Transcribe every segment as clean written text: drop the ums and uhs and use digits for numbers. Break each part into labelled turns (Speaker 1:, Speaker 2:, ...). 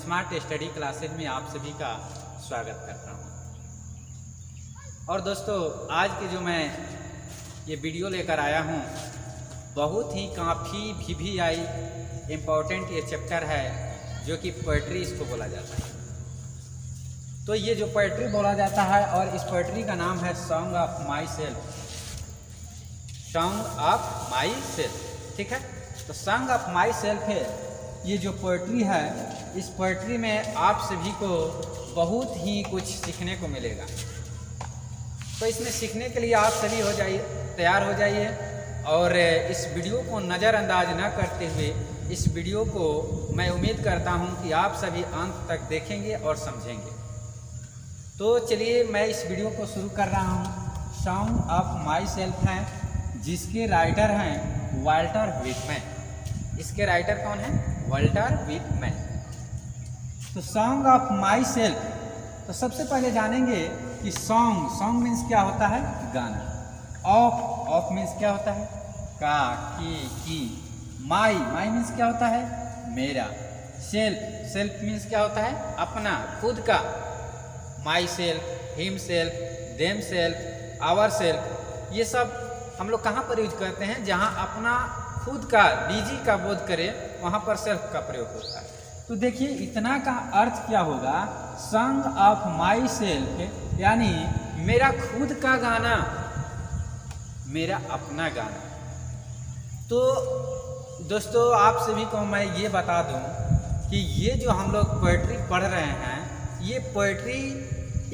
Speaker 1: Smart study classes में आप सभी का स्वागत करता हूं। और दोस्तों, आज के जो मैं ये वीडियो लेकर आया हूं, बहुत ही काफ़ी VVI इम्पोर्टेंट ये चैप्टर है, जो कि पोएट्री इसको बोला जाता है। तो ये जो पोएट्री बोला जाता है, और इस पोएट्री का नाम है song of my self. Song of my self, ठीक है। तो सॉन्ग ऑफ माई सेल्फ है ये जो पोएट्री है। इस पोएट्री में आप सभी को बहुत ही कुछ सीखने को मिलेगा। तो इसमें सीखने के लिए आप सभी तैयार हो जाइए, और इस वीडियो को नज़रअंदाज न करते हुए इस वीडियो को मैं उम्मीद करता हूं कि आप सभी अंत तक देखेंगे और समझेंगे। तो चलिए मैं इस वीडियो को शुरू कर रहा हूं। सॉन्ग ऑफ माई सेल्फ है, जिसके राइटर हैं वाल्टर व्हिटमैन। इसके राइटर कौन है? Walter Whitman. तो सॉन्ग ऑफ माई सेल्फ, तो सबसे पहले जानेंगे कि सॉन्ग मीन्स क्या होता है? गाना। ऑफ मीन्स क्या होता है? का, की। माई मीन्स क्या होता है? मेरा। सेल्फ मीन्स क्या होता है? अपना, खुद का। Myself, himself, themself, ourself, ये सब हम लोग कहाँ पर यूज करते हैं? जहाँ अपना खुद का, बीजी का बोध करे, वहाँ पर सेल्फ का प्रयोग होता है। तो देखिए, इतना का अर्थ क्या होगा? सॉन्ग ऑफ माई सेल्फ यानी मेरा खुद का गाना, मेरा अपना गाना। तो दोस्तों, आप सभी को मैं ये बता दूं कि ये जो हम लोग पोएट्री पढ़ रहे हैं, ये पोएट्री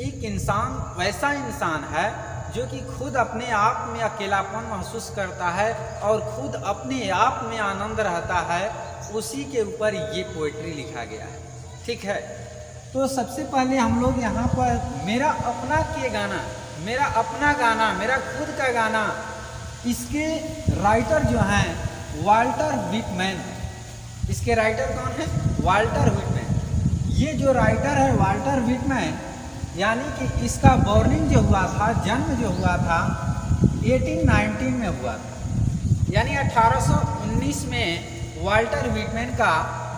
Speaker 1: एक इंसान, वैसा इंसान है जो कि खुद अपने आप में अकेलापन महसूस करता है और खुद अपने आप में आनंद रहता है, उसी के ऊपर ये पोएट्री लिखा गया है, ठीक है। तो सबसे पहले हम लोग यहाँ पर मेरा अपना के गाना, मेरा अपना गाना, मेरा खुद का गाना, इसके राइटर जो हैं वाल्टर व्हिटमैन। इसके राइटर कौन है? Walter Whitman. ये जो राइटर है वाल्टर व्हिटमैन, यानी कि इसका बॉर्निंग जो हुआ था, जन्म जो हुआ था 1819 में हुआ था, यानी 1819 में वाल्टर व्हिटमैन का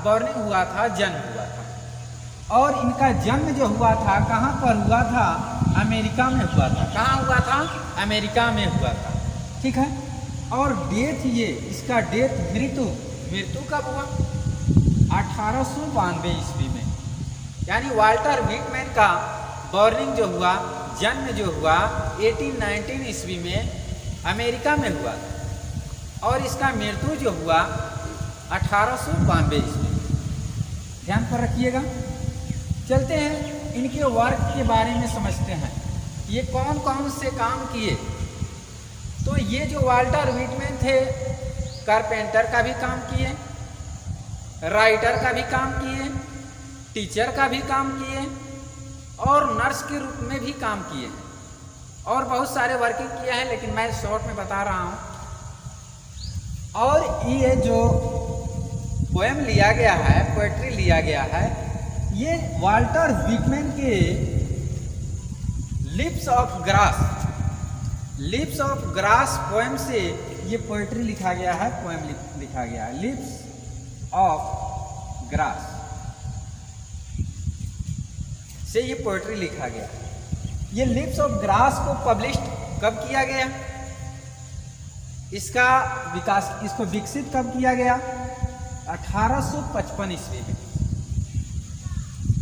Speaker 1: बॉर्निंग हुआ था, जन्म हुआ था। और इनका जन्म जो हुआ था कहाँ पर हुआ था? अमेरिका में हुआ था। कहाँ हुआ था? अमेरिका में हुआ था, ठीक है। और डेथ, ये इसका डेथ, मृत्यु कब हुआ? 1892 ईस्वी में। यानी वाल्टर व्हिटमैन का बॉर्निंग जो हुआ, जन्म जो हुआ 1819 ईस्वी में अमेरिका में हुआ था, और इसका मृत्यु जो हुआ 1892 ईस्वी में। ध्यान पर रखिएगा। चलते हैं इनके वर्क के बारे में समझते हैं, ये कौन कौन से काम किए। तो ये जो वाल्टर व्हिटमैन थे, कारपेंटर का भी काम किए, राइटर का भी काम किए, टीचर का भी काम किए, और नर्स के रूप में भी काम किए हैं, और बहुत सारे वर्किंग किए हैं, लेकिन मैं शॉर्ट में बता रहा हूँ। और ये जो पोएम लिया गया है, पोएट्री लिया गया है, ये वाल्टर व्हिटमैन के लिप्स ऑफ ग्रास पोएम से ये पोएट्री लिखा गया है, पोएम लिखा गया है, लिप्स ऑफ ग्रास से ये पोएट्री लिखा गया। ये लिप्स ऑफ ग्रास को पब्लिश कब किया गया? इसका विकास, इसको विकसित कब किया गया? 1855 ईस्वी में।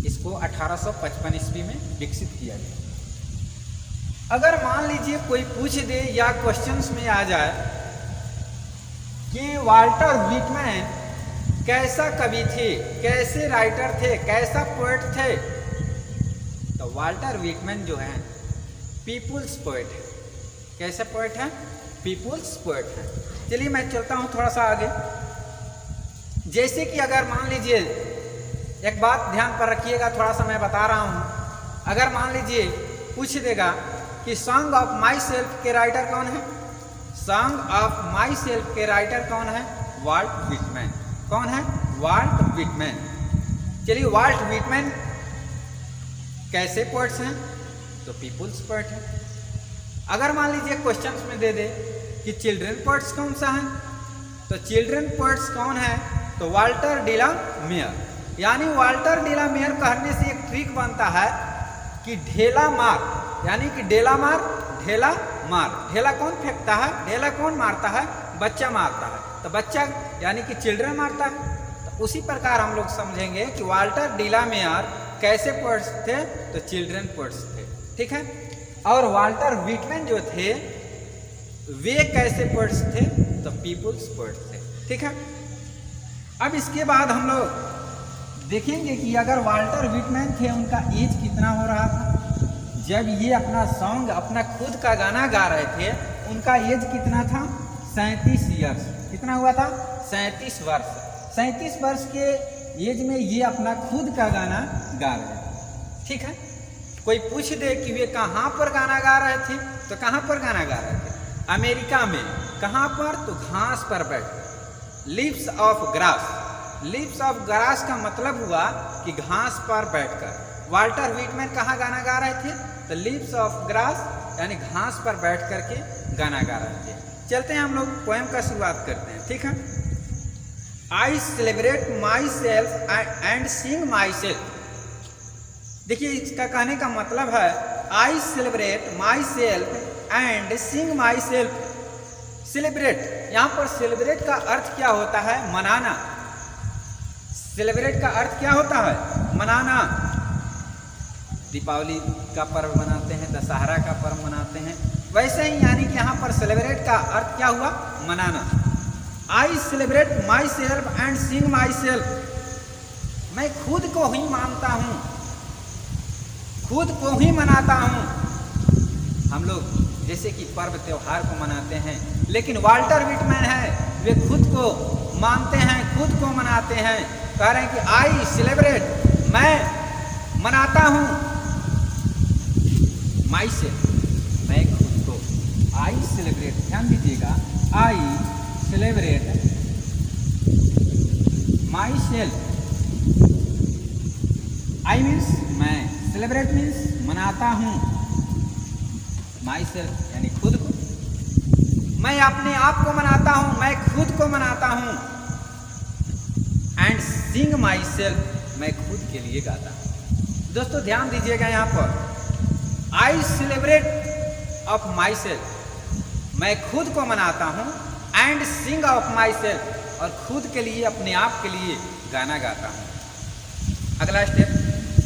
Speaker 1: इसको 1855 ईस्वी में विकसित किया गया। अगर मान लीजिए कोई पूछ दे या क्वेश्चंस में आ जाए कि वाल्टर व्हिटमैन कैसा कवि थे, कैसे राइटर थे, कैसा पोएट थे, तो वाल्टर व्हिटमैन जो है पीपुल्स पोएट है। कैसे पोएट है? पीपुल्स पोएट है। चलिए मैं चलता हूँ थोड़ा सा आगे। जैसे कि अगर मान लीजिए, एक बात ध्यान पर रखिएगा, थोड़ा सा मैं बता रहा हूँ। अगर मान लीजिए पूछ देगा कि सॉन्ग ऑफ माई सेल्फ के राइटर कौन है? सॉन्ग ऑफ माई सेल्फ के राइटर कौन है? Walt Whitman. कौन है? Walt Whitman. चलिए, वाल्ट व्हिटमैन कैसे पोएट्स हैं? तो पीपुल्स पोएट है। अगर मान लीजिए क्वेश्चंस में दे दे कि चिल्ड्रन पोएट्स कौन सा है, तो चिल्ड्रन पोएट्स कौन है? तो वाल्टर डिला मेयर। यानी वाल्टर डेलामेयर कहने से एक ट्रिक बनता है कि ढेला मार, यानी कि डेला मार ढेला मार। ढेला कौन फेंकता है, ढेला कौन मारता है, बच्चा मारता है। तो बच्चा यानी कि चिल्ड्रन मारता है। तो उसी प्रकार हम लोग समझेंगे कि वाल्टर डेलामेयर कैसे पोएट्स थे, तो चिल्ड्रन पोएट्स थे, ठीक है। और वाल्टर व्हिटमैन जो थे वे कैसे पोएट्स थे, तो पीपुल्स पोएट्स थे, ठीक है। अब इसके बाद हम लोग देखेंगे कि अगर वाल्टर व्हिटमैन थे, उनका एज कितना हो रहा था जब ये अपना सॉन्ग, अपना खुद का गाना गा रहे थे। उनका एज कितना था, 37 ईयर्स। कितना हुआ था, 37 वर्ष। 37 वर्ष के एज में ये अपना खुद का गाना गा रहे थे, ठीक है। कोई पूछ दे कि वे कहाँ पर गाना गा रहे थे, तो कहाँ पर गाना गा रहे थे, अमेरिका में। कहाँ पर, तो घास पर बैठ, leaves of grass. Leaves of grass का मतलब हुआ कि घास पर बैठकर। वाल्टर व्हिटमैन कहाँ गाना गा रहे थे, तो लीव्स ऑफ ग्रास यानी घास पर बैठ करके गाना गा रहे थे। चलते हैं हम लोग पोएम का शुरुआत करते हैं, ठीक है। I celebrate my self and Singh my self. देखिए इसका कहने का मतलब है I celebrate my self and Singh my self. Celebrate, यहाँ पर सेलिब्रेट का अर्थ क्या होता है, मनाना। सेलिब्रेट का अर्थ क्या होता है, मनाना। दीपावली का पर्व मनाते हैं, दशहरा का पर्व मनाते हैं, वैसे ही यानी कि यहाँ पर सेलिब्रेट का अर्थ क्या हुआ, मनाना। I celebrate my self and Singh my self. मैं खुद को ही मानता हूँ, खुद को ही मनाता हूँ। हम लोग जैसे कि पर्व त्योहार को मनाते हैं, लेकिन वाल्टर व्हिटमैन है वे खुद को मानते हैं, खुद को मनाते हैं। कह रहे हैं कि आई सेलिब्रेट, मैं मनाता हूँ, माई सेल्फ, मैं खुद को। आई सेलिब्रेट, ध्यान दीजिएगा, I celebrate my self. I means मैं, सेलिब्रेट मीन्स मनाता हूँ, माई सेल्फ यानी खुद को। मैं अपने आप को मनाता हूँ, मैं खुद को मनाता हूँ। एंड सिंग माई सेल्फ, मैं खुद के लिए गाता हूँ। दोस्तों ध्यान दीजिएगा, यहाँ पर I celebrate of my self, मैं खुद को मनाता हूँ। And Singh of my self, और खुद के लिए, अपने आप के लिए गाना गाता हूँ। अगला step,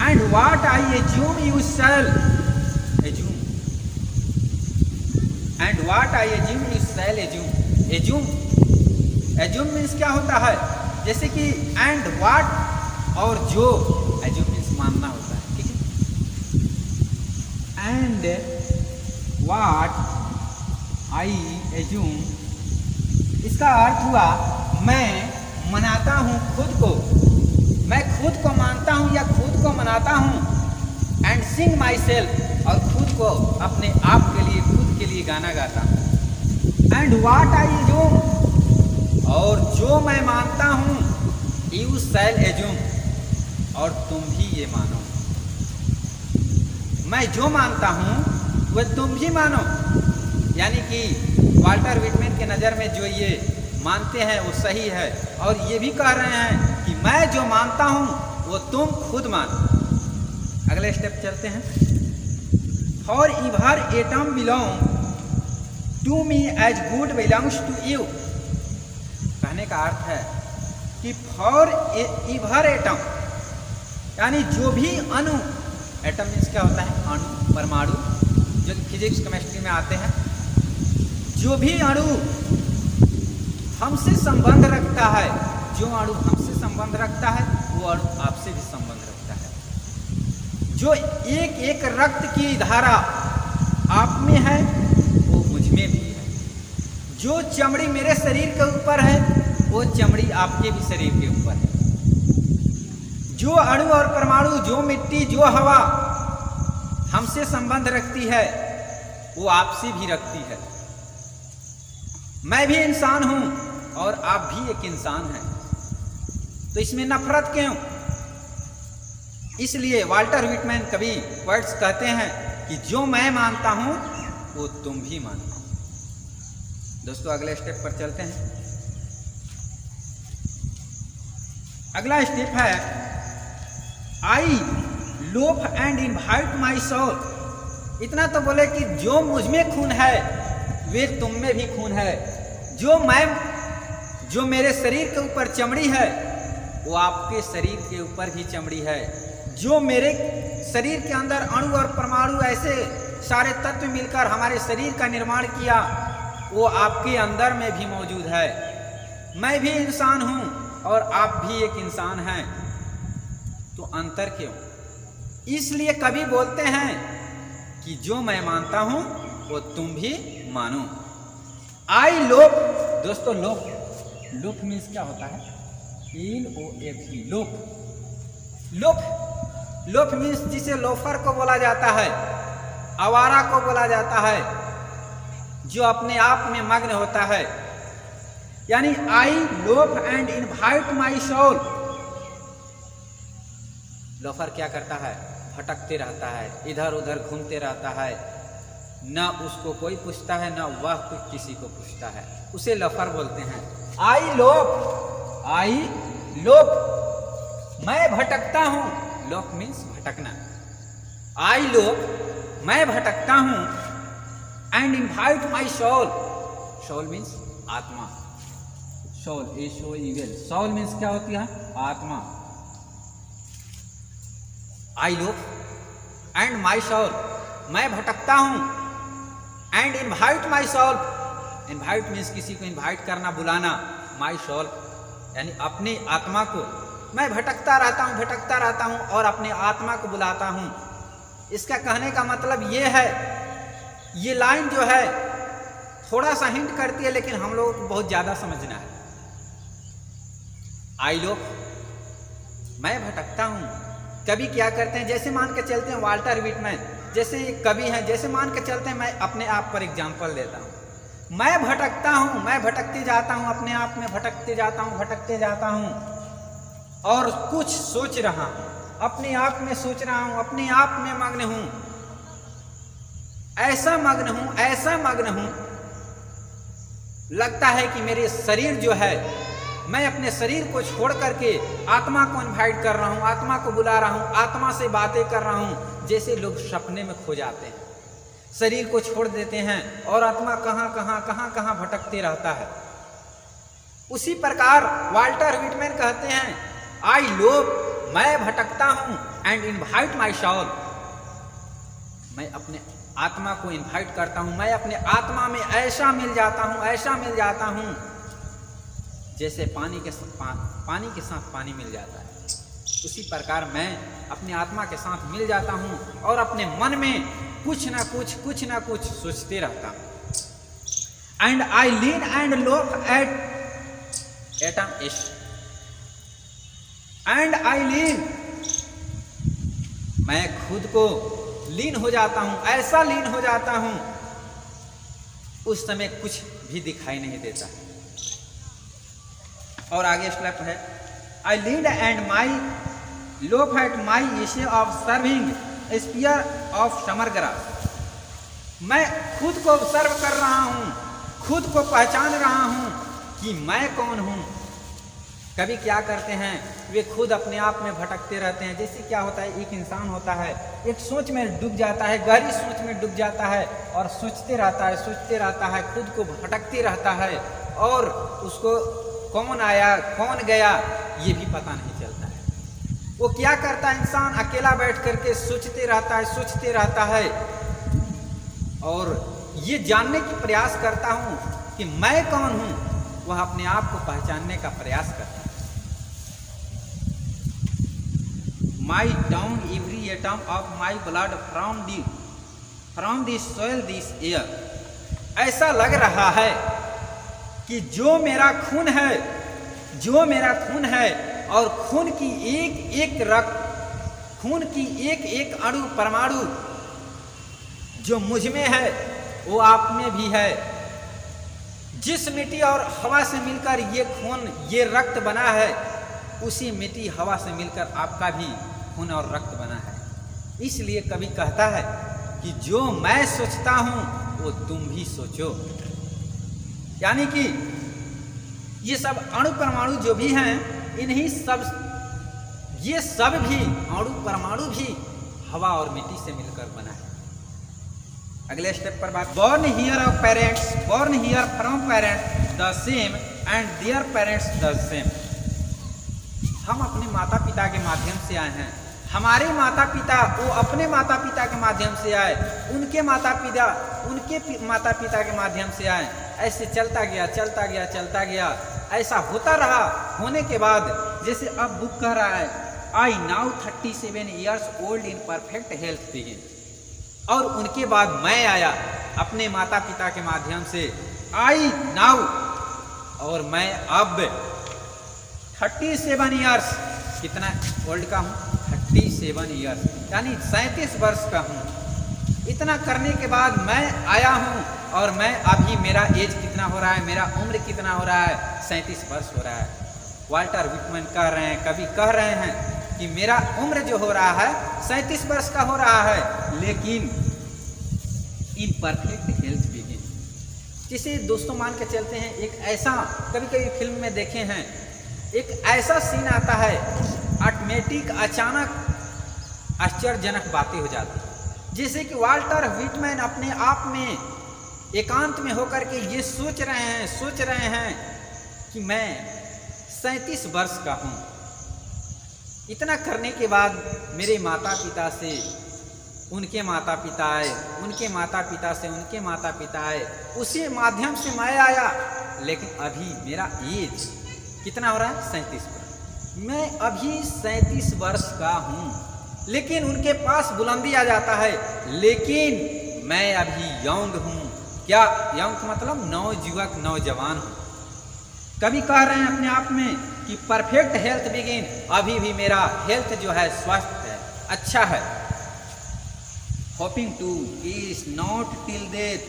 Speaker 1: and what I assume you shall assume. And what I assume you shall assume. Assume means क्या होता है, जैसे कि एंड व्हाट और जो, एज्यूम मीन्स मानना होता है, ठीक है। एंड व्हाट आई एज्यूम, इसका अर्थ हुआ मैं मनाता हूँ खुद को, मैं खुद को मानता हूँ या खुद को मनाता हूँ। एंड सिंग माई सेल्फ, और खुद को, अपने आप के लिए, खुद के लिए गाना गाता हूँ। एंड व्हाट आई एज्यूम, और जो मैं मानता हूँ, यू शैल एज्यूम, और तुम भी ये मानो। मैं जो मानता हूँ वह तुम भी मानो। यानी कि वाल्टर व्हिटमैन के नज़र में जो ये मानते हैं वो सही है, और ये भी कह रहे हैं कि मैं जो मानता हूँ वो तुम खुद मानो। अगले स्टेप चलते हैं। For every atom belong to me as good belongs to you. कहने का अर्थ है कि फॉर इवर एटम, यानी जो भी अणु, एटम मीन्स क्या होता है, अणु, परमाणु, जो फिजिक्स केमिस्ट्री में आते हैं। जो भी अणु हमसे संबंध रखता है, जो अणु हमसे संबंध रखता है, वो अणु आपसे भी संबंध रखता है। जो एक एक रक्त की धारा आप में है, वो मुझ में भी है। जो चमड़ी मेरे शरीर के ऊपर है, वो चमड़ी आपके भी शरीर के ऊपर है। जो अणु और परमाणु, जो मिट्टी, जो हवा हमसे संबंध रखती है, वो आपसे भी रखती है। मैं भी इंसान हूं और आप भी एक इंसान हैं, तो इसमें नफरत क्यों? इसलिए वाल्टर व्हिटमैन कवि वर्ड्स कहते हैं कि जो मैं मानता हूं वो तुम भी मानो। दोस्तों अगले स्टेप पर चलते हैं। अगला स्टेप है I loaf and invite my soul. इतना तो बोले कि जो मुझ में खून है वे तुम में भी खून है। जो मेरे शरीर के ऊपर चमड़ी है वो आपके शरीर के ऊपर भी चमड़ी है। जो मेरे शरीर के अंदर अणु और परमाणु ऐसे सारे तत्व मिलकर हमारे शरीर का निर्माण किया वो आपके अंदर में भी मौजूद है। मैं भी इंसान हूँ और आप भी एक इंसान हैं, तो अंतर क्यों? इसलिए कभी बोलते हैं कि जो मैं मानता हूँ वो तुम भी मानो। आई लोफ, दोस्तों लोफ मीन्स क्या होता है? LOF, लोफ मीन्स जिसे लोफर को बोला जाता है, आवारा को बोला जाता है, जो अपने आप में मग्न होता है। यानी I loaf and invite my soul. Loafer क्या करता है? भटकते रहता है, इधर उधर घूमते रहता है, ना उसको कोई पूछता है ना वह किसी को पूछता है, उसे लोफर बोलते हैं। आई लोफ, मैं भटकता हूं। लोफ मीन्स भटकना। आई लोफ, मैं भटकता हूं। And invite my soul, soul means आत्मा। सोल, SOUL, सोल मीन्स क्या होती है? आत्मा। I loaf and my soul, मैं भटकता हूं। And invite my soul, invite means किसी को इनवाइट करना, बुलाना। माई सोल यानी अपनी आत्मा को मैं भटकता रहता हूं और अपनी आत्मा को बुलाता हूं। इसका कहने का मतलब ये है, ये लाइन जो है थोड़ा सा हिंट करती है लेकिन हम लोगों को बहुत ज्यादा समझना है। आई लोफ, मैं भटकता हूं। कवि क्या करते हैं, जैसे मान के चलते हैं वाल्टर विटमैन जैसे ये कवि हैं, जैसे मान के चलते हैं, मैं अपने आप पर एग्जाम्पल देता हूं। मैं भटकता हूं, मैं भटकते जाता हूं, अपने आप में भटकते जाता हूं और कुछ सोच रहा हूं, अपने आप में सोच रहा हूं, अपने आप में मग्न हूं, ऐसा मग्न हूं लगता है कि मेरे शरीर जो है, मैं अपने शरीर को छोड़ करके आत्मा को इनवाइट कर रहा हूं, आत्मा को बुला रहा हूं, आत्मा से बातें कर रहा हूं। जैसे लोग सपने में खो जाते हैं, शरीर को छोड़ देते हैं और आत्मा कहां भटकते रहता है। उसी प्रकार वाल्टर विटमैन कहते हैं, आई लोफ, मैं भटकता हूं। एंड इनवाइट माई सोल, मैं अपने आत्मा को इनवाइट करता हूं, मैं अपने आत्मा में ऐसा मिल जाता हूं जैसे पानी के साथ पानी मिल जाता है। उसी प्रकार मैं अपने आत्मा के साथ मिल जाता हूं और अपने मन में कुछ ना कुछ सोचते रहता हूं। And I lean and loaf at at my ease, and I lean, मैं खुद को लीन हो जाता हूं, ऐसा लीन हो जाता हूं उस समय कुछ भी दिखाई नहीं देता। और आगे स्टेप है, I lead and my loaf at my ease of serving spear of summer grass. मैं खुद को ऑब्जर्व कर रहा हूं, खुद को पहचान रहा हूं कि मैं कौन हूं। कभी क्या करते हैं, वे खुद अपने आप में भटकते रहते हैं। जैसे क्या होता है, एक इंसान होता है, एक सोच में डूब जाता है, गहरी सोच में डूब जाता है और सोचते रहता है, खुद को भटकते रहता है और उसको कौन आया कौन गया ये भी पता नहीं चलता है। वो क्या करता है, इंसान अकेला बैठ करके सोचते रहता है और ये जानने की प्रयास करता हूं कि मैं कौन हूं। वह अपने आप को पहचानने का प्रयास करता है। My down every atom of my blood from this soil this air. ऐसा लग रहा है कि जो मेरा खून है और खून की एक रक्त, खून की एक अणु परमाणु जो मुझ में है वो आप में भी है। जिस मिट्टी और हवा से मिलकर ये खून ये रक्त बना है, उसी मिट्टी हवा से मिलकर आपका भी खून और रक्त बना है। इसलिए कवि कहता है कि जो मैं सोचता हूं वो तुम भी सोचो। यानी कि ये सब अणु परमाणु जो भी हैं, इन्हीं सब ये सब भी अणु परमाणु भी हवा और मिट्टी से मिलकर बना है। अगले स्टेप पर बात, born here of parents, born here from parents the same and their parents the same. हम अपने माता पिता के माध्यम से आए हैं, हमारे माता पिता वो अपने माता पिता के माध्यम से आए, उनके माता पिता के माध्यम से आए, ऐसे चलता गया चलता गया चलता गया, ऐसा होता रहा। होने के बाद जैसे अब बुक कह रहा है, I now 37 years old in perfect health begin, और उनके बाद मैं आया अपने माता पिता के माध्यम से, आई नाउ, और मैं अब 37 ईयर्स, कितना ओल्ड का हूँ, 37 ईयर्स यानी 37 वर्ष का हूँ। इतना करने के बाद मैं आया हूँ और मैं अभी, मेरा एज कितना हो रहा है, मेरा उम्र कितना हो रहा है, 37 वर्ष हो रहा है। वाल्टर विटमैन कह रहे हैं, कभी कह रहे हैं कि मेरा उम्र जो हो रहा है 37 वर्ष का हो रहा है, लेकिन इन परफेक्ट हेल्थ बिगिन। जिसे दोस्तों मान के चलते हैं, एक ऐसा कभी कभी फिल्म में देखे हैं, एक ऐसा सीन आता है, ऑटोमेटिक अचानक आश्चर्यजनक बातें हो जाती हैं। जैसे कि वाल्टर विटमैन अपने आप में एकांत में होकर के ये सोच रहे हैं कि मैं 37 वर्ष का हूँ। इतना करने के बाद मेरे माता पिता से उनके माता पिता आए, उनके माता पिता से उनके माता पिता आए, उसी माध्यम से मैं आया, लेकिन अभी मेरा एज कितना हो रहा है, 37 वर्ष। मैं अभी 37 वर्ष का हूँ, लेकिन उनके पास बुलंदी आ जाता है, लेकिन मैं अभी यंग हूँ। क्या यंग मतलब नवयुवक, नौजवान हूँ। कभी कह रहे हैं अपने आप में कि परफेक्ट हेल्थ बिगिन, अभी भी मेरा हेल्थ जो है स्वस्थ है, अच्छा है। Hoping to cease not till death,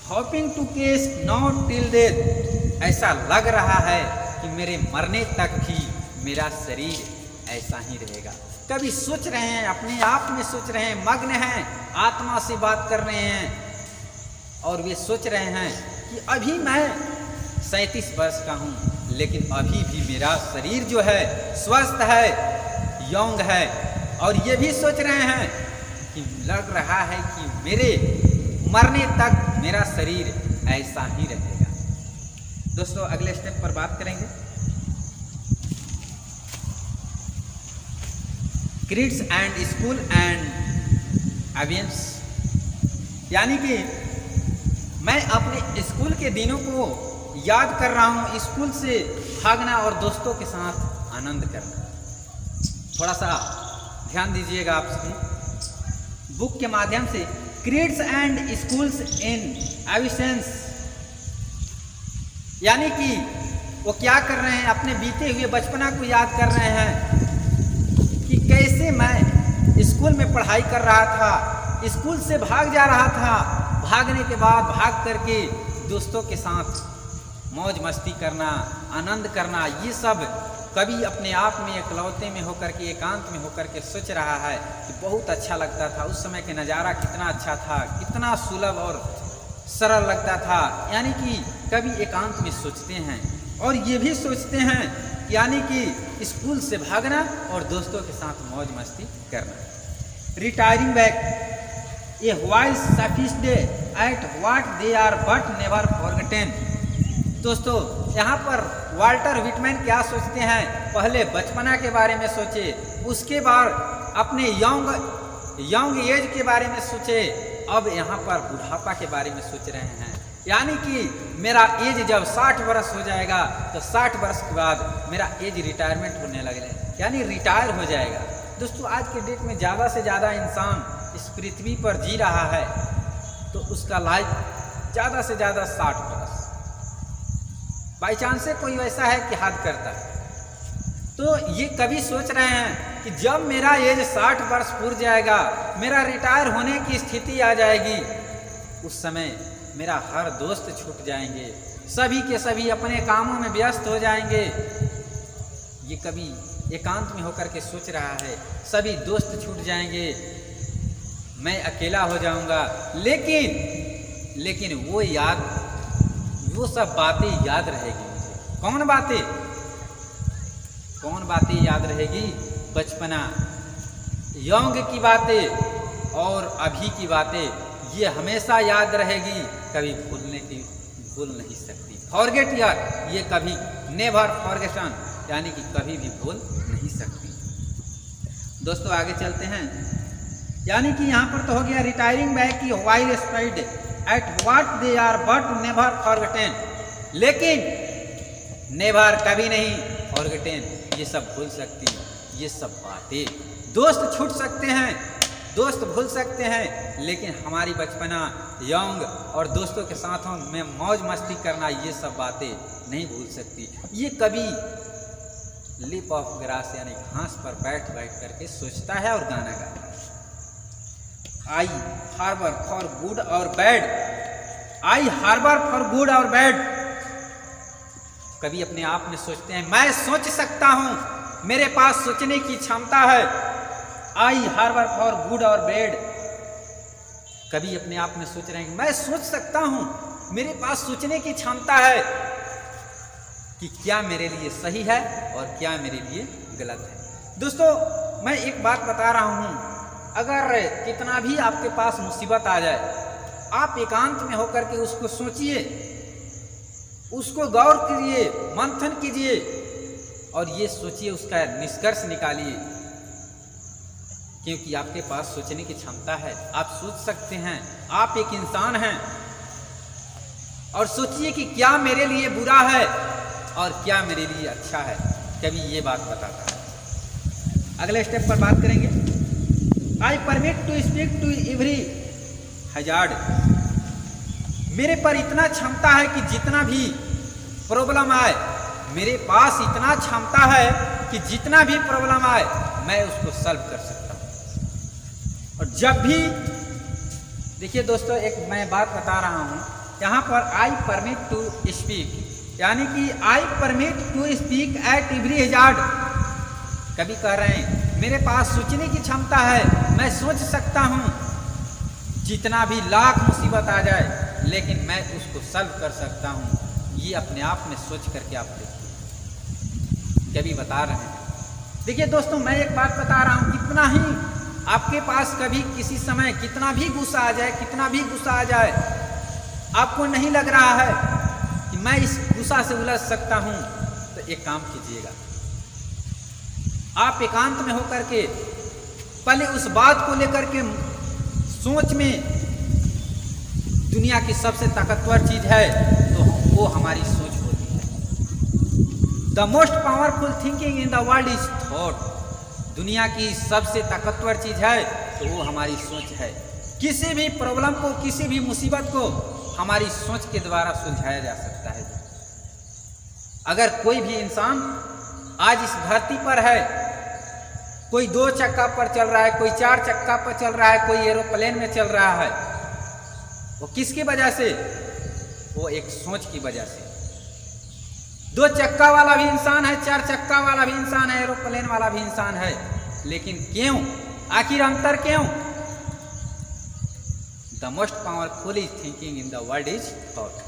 Speaker 1: hoping to cease not till death, ऐसा लग रहा है कि मेरे मरने तक भी मेरा शरीर ऐसा ही रहेगा। कभी सोच रहे हैं, अपने आप में सोच रहे हैं, मग्न हैं, आत्मा से बात कर रहे हैं, और वे सोच रहे हैं कि अभी मैं 37 वर्ष का हूँ, लेकिन अभी भी मेरा शरीर जो है स्वस्थ है, यंग है। और ये भी सोच रहे हैं कि लग रहा है कि मेरे मरने तक मेरा शरीर ऐसा ही रहेगा। दोस्तों अगले स्टेप पर बात करेंगे, किड्स एंड स्कूल एंड अवेंस, यानी कि मैं अपने स्कूल के दिनों को याद कर रहा हूँ, स्कूल से भागना और दोस्तों के साथ आनंद करना। थोड़ा सा ध्यान दीजिएगा आप सभी बुक के माध्यम से, किड्स एंड स्कूल्स इन एविसेंस, यानी कि वो क्या कर रहे हैं, अपने बीते हुए बचपना को याद कर रहे हैं कि कैसे मैं स्कूल में पढ़ाई कर रहा था, स्कूल से भाग जा रहा था, भागने के बाद भाग करके दोस्तों के साथ मौज मस्ती करना, आनंद करना, ये सब कभी अपने आप में एकलौते में होकर के, एकांत में होकर के सोच रहा है कि बहुत अच्छा लगता था। उस समय के नज़ारा कितना अच्छा था, कितना सुलभ और सरल लगता था। यानी कि कभी एकांत में सोचते हैं और ये भी सोचते हैं, यानी कि स्कूल से भागना और दोस्तों के साथ मौज मस्ती करना। Retiring back a wild sufficed at what they are but never forgotten. दोस्तों यहाँ पर वाल्टर विटमैन क्या सोचते हैं, पहले बचपना के बारे में सोचे, उसके बाद अपने यंग एज के बारे में सोचे, अब यहाँ पर बुढ़ापा के बारे में सोच रहे हैं। यानी कि मेरा एज जब 60 वर्ष हो जाएगा तो 60 वर्ष के बाद मेरा एज रिटायरमेंट होने लगे, यानी रिटायर हो जाएगा। दोस्तों आज के डेट में ज़्यादा से ज़्यादा इंसान इस पृथ्वी पर जी रहा है तो उसका लाइफ ज़्यादा से ज़्यादा 60 वर्ष। बाई चांस से कोई वैसा है कि हद करता है, तो ये कभी सोच रहे हैं कि जब मेरा एज 60 वर्ष पूर जाएगा, मेरा रिटायर होने की स्थिति आ जाएगी, उस समय मेरा हर दोस्त छूट जाएंगे, सभी के सभी अपने कामों में व्यस्त हो जाएंगे। ये कभी एकांत में होकर के सोच रहा है, सभी दोस्त छूट जाएंगे, मैं अकेला हो जाऊंगा। लेकिन वो सब बातें याद रहेगी मुझे। कौन बातें याद रहेगी? बचपना, यौंग की बातें और अभी की बातें ये हमेशा याद रहेगी, कभी भूल नहीं सकती। फॉरगेट यार, ये कभी नेवर फॉरगेटन, यानी कि कभी भी भूल नहीं सकती। दोस्तों आगे चलते हैं, यानी कि यहाँ पर तो हो गया रिटायरिंग बैक की while spied at what they are but never forgotten, लेकिन नेवर कभी नहीं फॉरगेटन, ये सब भूल सकती, ये सब बातें। दोस्त छूट सकते हैं, दोस्त भूल सकते हैं, लेकिन हमारी बचपना, यौंग और दोस्तों के साथों में मौज मस्ती करना, ये सब बातें नहीं भूल सकती। ये कभी लिप ऑफ ग्रास यानी घास पर बैठ करके सोचता है और गाना गाता है। I harbour for good or bad, I harbour for good or bad, कभी अपने आप में सोचते हैं मैं सोच सकता हूं, मेरे पास सोचने की क्षमता है। I harbour for good or bad, कभी अपने आप में सोच रहे हैं मैं सोच सकता हूं, मेरे पास सोचने की क्षमता है कि क्या मेरे लिए सही है और क्या मेरे लिए गलत है। दोस्तों मैं एक बात बता रहा हूं, अगर कितना भी आपके पास मुसीबत आ जाए, आप एकांत में होकर के उसको सोचिए, उसको गौर कीजिए, मंथन कीजिए और ये सोचिए, उसका निष्कर्ष निकालिए, क्योंकि आपके पास सोचने की क्षमता है, आप सोच सकते हैं, आप एक इंसान हैं। और सोचिए कि क्या मेरे लिए बुरा है और क्या मेरे लिए अच्छा है, कभी ये बात बताता है। अगले स्टेप पर बात करेंगे, I permit to speak to every hazard, मेरे पर इतना क्षमता है कि जितना भी प्रॉब्लम आए, मेरे पास इतना क्षमता है कि जितना भी प्रॉब्लम आए मैं उसको सॉल्व कर सकता हूं। और जब भी देखिए दोस्तों, एक मैं बात बता रहा हूं, यहाँ पर आई परमिट टू स्पीक, यानी कि I permit to speak at every hazard, कभी कह रहे हैं मेरे पास सोचने की क्षमता है, मैं सोच सकता हूं जितना भी लाख मुसीबत आ जाए, लेकिन मैं उसको सॉल्व कर सकता हूं। ये अपने आप में सोच करके आप देखिए, कभी बता रहे हैं। देखिए दोस्तों मैं एक बात बता रहा हूं, कितना ही आपके पास कभी किसी समय कितना भी गुस्सा आ जाए, कितना भी गुस्सा आ जाए, आपको नहीं लग रहा है कि मैं इस गुस्सा से उलझ सकता हूं, तो एक काम कीजिएगा, आप एकांत में होकर के पहले उस बात को लेकर के सोच में, दुनिया की सबसे ताकतवर चीज है तो वो हमारी सोच होती है। The most powerful thinking in the world is thought, दुनिया की सबसे ताकतवर चीज है तो वो हमारी सोच है। किसी भी प्रॉब्लम को, किसी भी मुसीबत को हमारी सोच के द्वारा सुलझाया जा सकता है। अगर कोई भी इंसान आज इस धरती पर है, कोई 2 चक्का पर चल रहा है, कोई 4 चक्का पर चल रहा है, कोई एरोप्लेन में चल रहा है, वो किसकी वजह से? वो एक सोच की वजह से। 2 चक्का वाला भी इंसान है, 4 चक्का वाला भी इंसान है, एरोप्लेन वाला भी इंसान है, लेकिन क्यों? आखिर अंतर क्यों? The most powerful is thinking in the world is thought,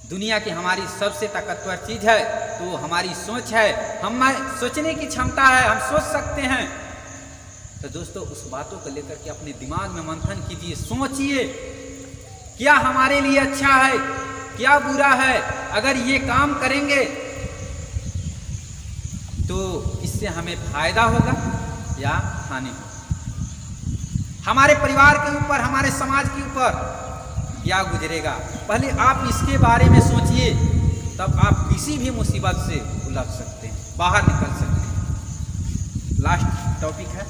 Speaker 1: दुनिया की हमारी सबसे ताकतवर चीज है तो हमारी सोच है, हम सोचने की क्षमता है, हम सोच सकते हैं। तो दोस्तों उस बातों को लेकर के अपने दिमाग में मंथन कीजिए, सोचिए क्या हमारे लिए अच्छा है, क्या बुरा है। अगर ये काम करेंगे तो इससे हमें फायदा होगा या हानि होगा, हमारे परिवार के ऊपर, हमारे समाज के ऊपर क्या गुजरेगा। पहले आप इसके बारे में सोचिए, तब आप किसी भी मुसीबत से उलझ सकते हैं, बाहर निकल सकते हैं। लास्ट टॉपिक है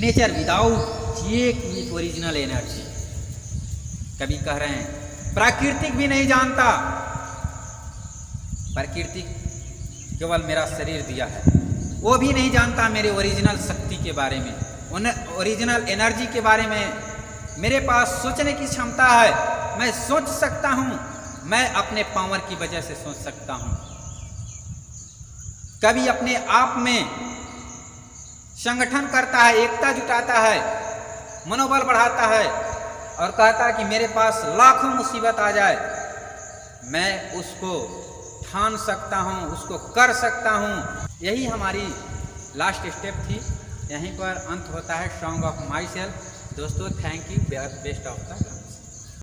Speaker 1: nature without check with original energy. कभी कह रहे हैं प्राकृतिक भी नहीं जानता, प्राकृतिक केवल मेरा शरीर दिया है, वो भी नहीं जानता मेरे ओरिजिनल शक्ति के बारे में, ओरिजिनल एनर्जी के बारे में। मेरे पास सोचने की क्षमता है, मैं सोच सकता हूं, मैं अपने पावर की वजह से सोच सकता हूं। कभी अपने आप में संगठन करता है, एकता जुटाता है, मनोबल बढ़ाता है और कहता है कि मेरे पास लाखों मुसीबत आ जाए, मैं उसको ठान सकता हूं, उसको कर सकता हूं। यही हमारी लास्ट स्टेप थी। यहीं पर अंत होता है सॉन्ग ऑफ माई सेल्फ। दोस्तों thank you, best of the